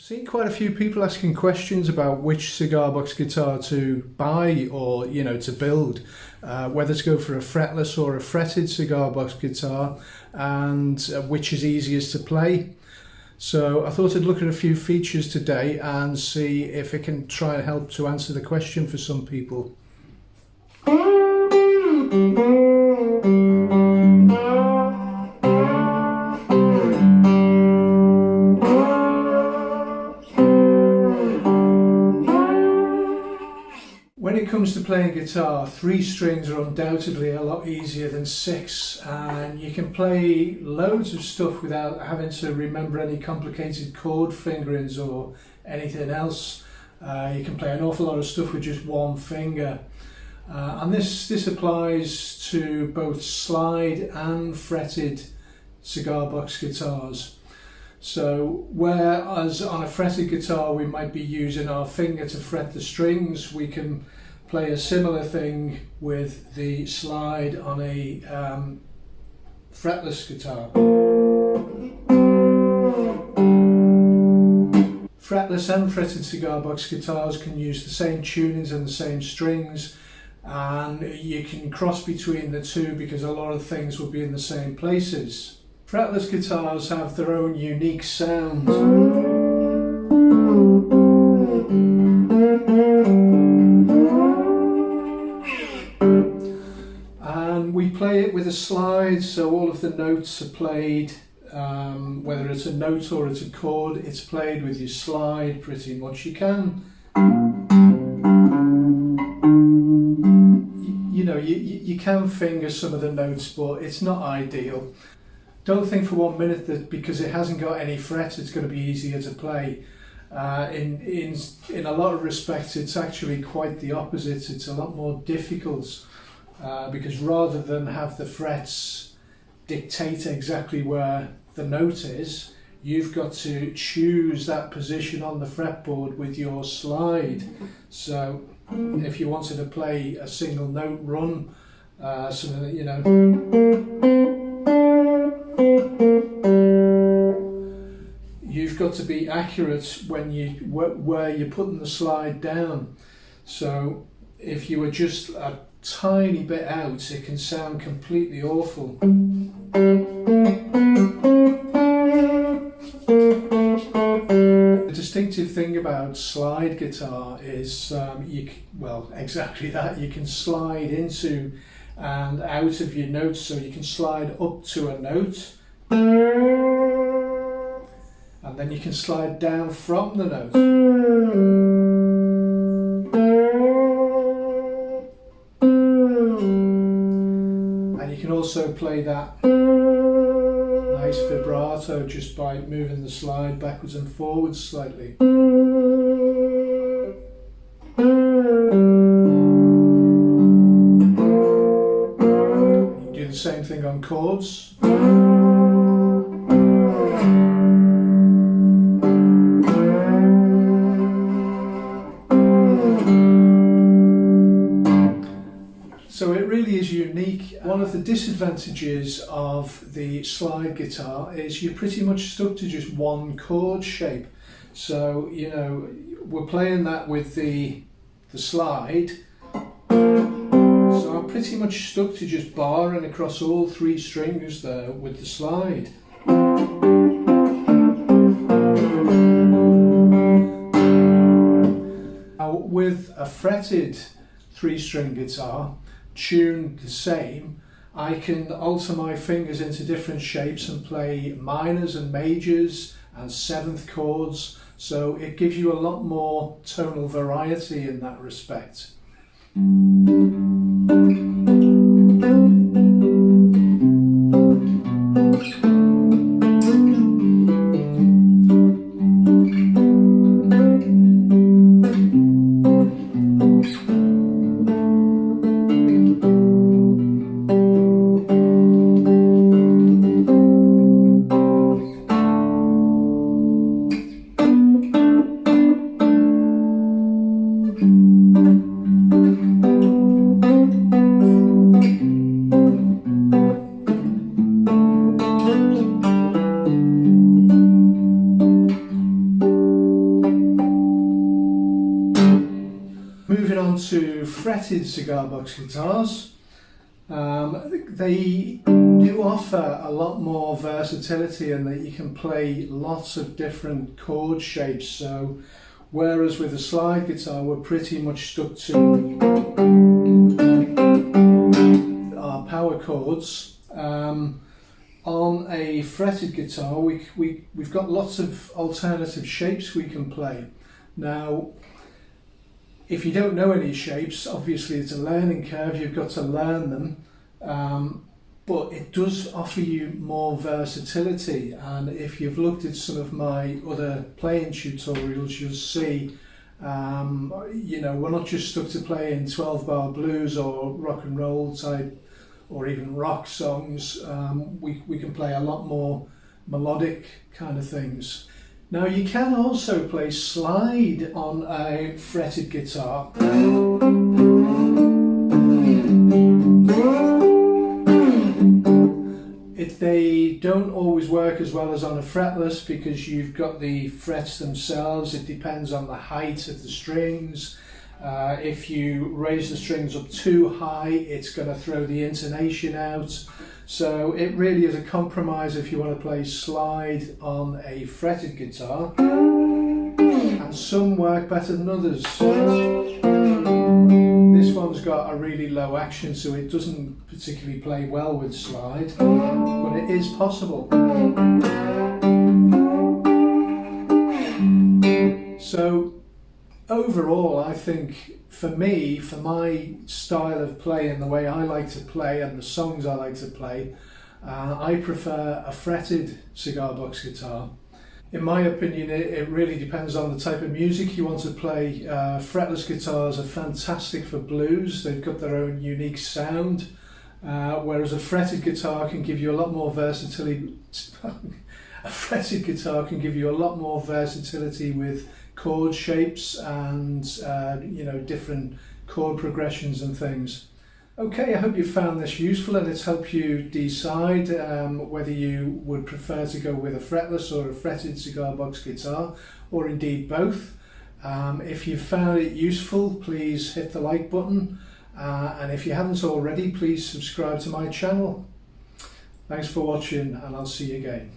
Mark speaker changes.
Speaker 1: Seen quite a few people asking questions about which cigar box guitar to buy or to build, whether to go for a fretless or a fretted cigar box guitar, and which is easiest to play. So I thought I'd look at a few features today and see if it can try and help to answer the question for some people. When it comes to playing guitar, 3 strings are undoubtedly a lot easier than 6, and you can play loads of stuff without having to remember any complicated chord fingerings or anything else. You can play an awful lot of stuff with just one finger, and this applies to both slide and fretted cigar box guitars. So whereas on a fretted guitar we might be using our finger to fret the strings, we can play a similar thing with the slide on a fretless guitar. Fretless and fretted cigar box guitars can use the same tunings and the same strings, and you can cross between the two because a lot of things will be in the same places. Fretless guitars have their own unique sound. And we play it with a slide, so all of the notes are played, whether it's a note or it's a chord, it's played with your slide pretty much. You can, you can finger some of the notes, but it's not ideal. Don't think for 1 minute that because it hasn't got any frets it's going to be easier to play. In a lot of respects it's actually quite the opposite. It's a lot more difficult because rather than have the frets dictate exactly where the note is, you've got to choose that position on the fretboard with your slide. So if you wanted to play a single note run, something that you've got to be accurate when where you're putting the slide down. So if you are just a tiny bit out, it can sound completely awful. The distinctive thing about slide guitar is exactly that. You can slide into and out of your notes, so you can slide up to a note and then you can slide down from the note. And you can also play that nice vibrato just by moving the slide backwards and forwards slightly. The same thing on chords. So it really is unique. One of the disadvantages of the slide guitar is you're pretty much stuck to just one chord shape. So we're playing that with the slide. So I'm pretty much stuck to just barring across all 3 strings there with the slide. Now with a fretted 3-string guitar, tuned the same, I can alter my fingers into different shapes and play minors and majors and 7th chords, so it gives you a lot more tonal variety in that respect. on to fretted cigar box guitars. They do offer a lot more versatility in that you can play lots of different chord shapes. So whereas with a slide guitar we're pretty much stuck to our power chords, on a fretted guitar we've got lots of alternative shapes we can play. Now, if you don't know any shapes, obviously it's a learning curve, you've got to learn them, but it does offer you more versatility. And if you've looked at some of my other playing tutorials, you'll see you know, we're not just stuck to playing 12-bar blues or rock and roll type or even rock songs. We can play a lot more melodic kind of things. Now you can also play slide on a fretted guitar. They don't always work as well as on a fretless because you've got the frets themselves. It depends on the height of the strings. If you raise the strings up too high, it's going to throw the intonation out. So it really is a compromise if you want to play slide on a fretted guitar. And some work better than others. This one's got a really low action, so it doesn't particularly play well with slide, but it is possible. So overall, I think for me, for my style of playing, the way I like to play and the songs I like to play, I prefer a fretted cigar box guitar. In my opinion, it really depends on the type of music you want to play. Fretless guitars are fantastic for blues. They've got their own unique sound, whereas a fretted guitar can give you a lot more versatility. A fretted guitar can give you a lot more versatility with chord shapes and you know, different chord progressions and things. Okay, I hope you found this useful and it's helped you decide whether you would prefer to go with a fretless or a fretted cigar box guitar, or indeed both. If you found it useful, please hit the like button, and if you haven't already, please subscribe to my channel. Thanks for watching, and I'll see you again.